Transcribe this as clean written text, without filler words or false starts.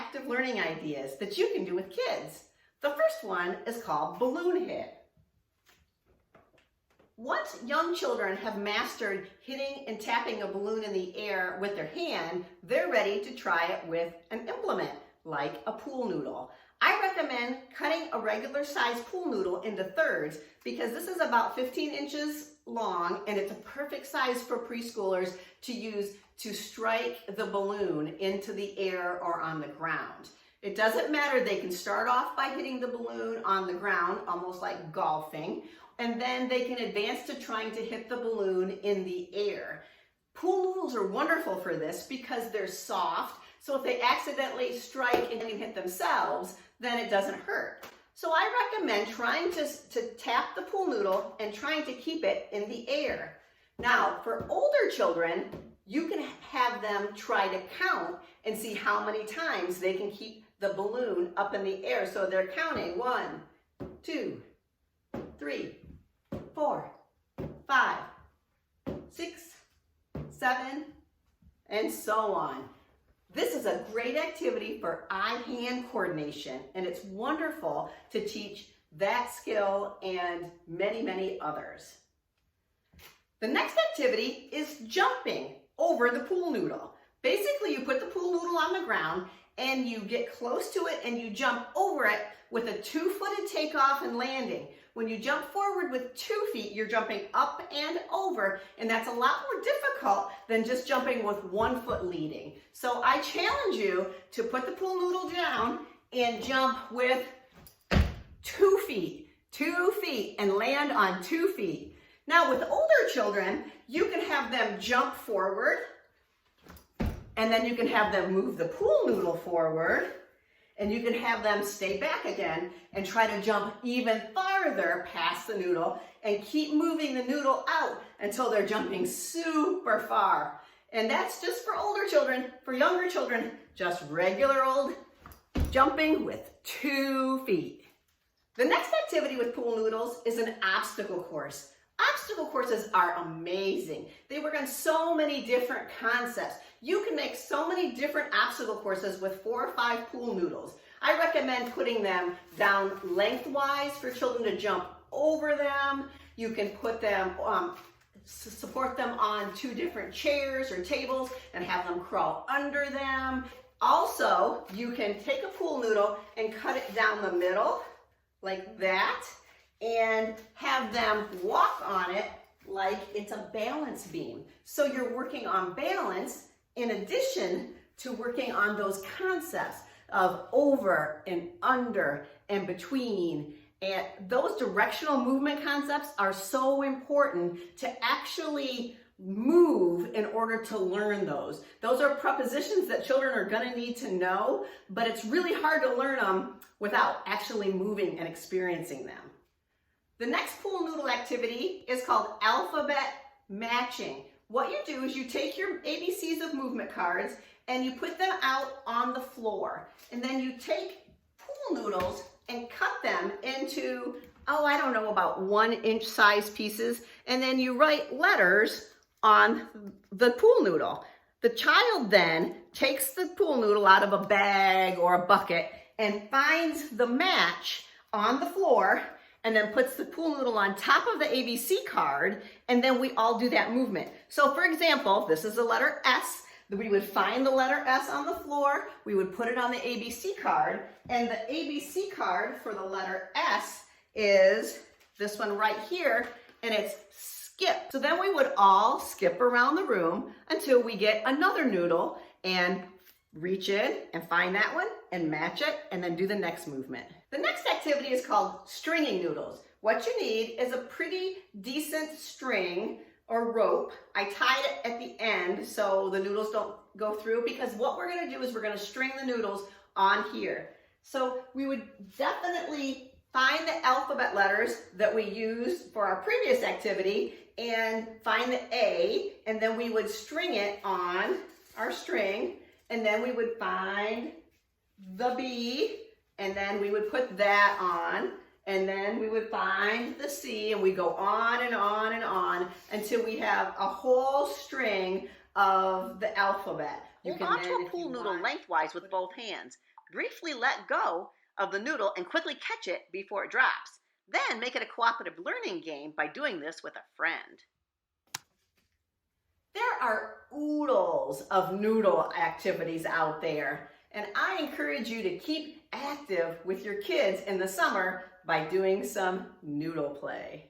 active learning ideas that you can do with kids. The first one is called balloon hit. Once young children have mastered hitting and tapping a balloon in the air with their hand, they're ready to try it with an implement, like a pool noodle. I recommend cutting a regular size pool noodle into thirds because this is about 15 inches long and it's a perfect size for preschoolers to use to strike the balloon into the air or on the ground. It doesn't matter, they can start off by hitting the balloon on the ground, almost like golfing, and then they can advance to trying to hit the balloon in the air. Pool noodles are wonderful for this because they're soft, so if they accidentally strike and hit themselves, then it doesn't hurt. So I recommend trying to tap the pool noodle and trying to keep it in the air. Now, for older children, you can have them try to count and see how many times they can keep the balloon up in the air. So they're counting 1, 2, 3, 4, 5, 6, 7, and so on. This is a great activity for eye-hand coordination, and it's wonderful to teach that skill and many, many others. The next activity is jumping over the pool noodle. Basically, you put the pool noodle on the ground and you get close to it and you jump over it with a 2-footed takeoff and landing. When you jump forward with 2 feet, you're jumping up and over, and that's a lot more difficult than just jumping with 1 foot leading. So I challenge you to put the pool noodle down and jump with 2 feet, and land on 2 feet. Now with older children, you can have them jump forward, and then you can have them move the pool noodle forward, and you can have them stay back again and try to jump even farther past the noodle and keep moving the noodle out until they're jumping super far. And that's just for older children. For younger children, just regular old jumping with 2 feet. The next activity with pool noodles is an obstacle course. Obstacle courses are amazing. They work on so many different concepts. You can make so many different obstacle courses with 4 or 5 pool noodles. I recommend putting them down lengthwise for children to jump over them. You can put them, support them on 2 different chairs or tables and have them crawl under them. Also, you can take a pool noodle and cut it down the middle like that, and have them walk on it like it's a balance beam. So you're working on balance in addition to working on those concepts of over and under and between. And those directional movement concepts are so important to actually move in order to learn those. Those are prepositions that children are going to need to know, but it's really hard to learn them without actually moving and experiencing them. The next pool noodle activity is called alphabet matching. What you do is you take your ABCs of movement cards and you put them out on the floor. And then you take pool noodles and cut them into, I don't know, about 1-inch size pieces. And then you write letters on the pool noodle. The child then takes the pool noodle out of a bag or a bucket and finds the match on the floor, and then puts the pool noodle on top of the ABC card, and then we all do that movement. So for example, this is the letter S. We would find the letter S on the floor, we would put it on the ABC card, and the ABC card for the letter S is this one right here, and it's skip. So then we would all skip around the room until we get another noodle and reach in and find that one and match it and then do the next movement. The next activity is called stringing noodles. What you need is a pretty decent string or rope. I tied it at the end so the noodles don't go through, because what we're going to do is we're going to string the noodles on here. So we would definitely find the alphabet letters that we used for our previous activity and find the A, and then we would string it on our string, and then we would find the B, and then we would put that on, and then we would find the C, and we go on and on and on until we have a whole string of the alphabet. Hold on to a pool noodle lengthwise with both hands. Briefly let go of the noodle and quickly catch it before it drops. Then make it a cooperative learning game by doing this with a friend. There are oodles of noodle activities out there, and I encourage you to keep active with your kids in the summer by doing some noodle play.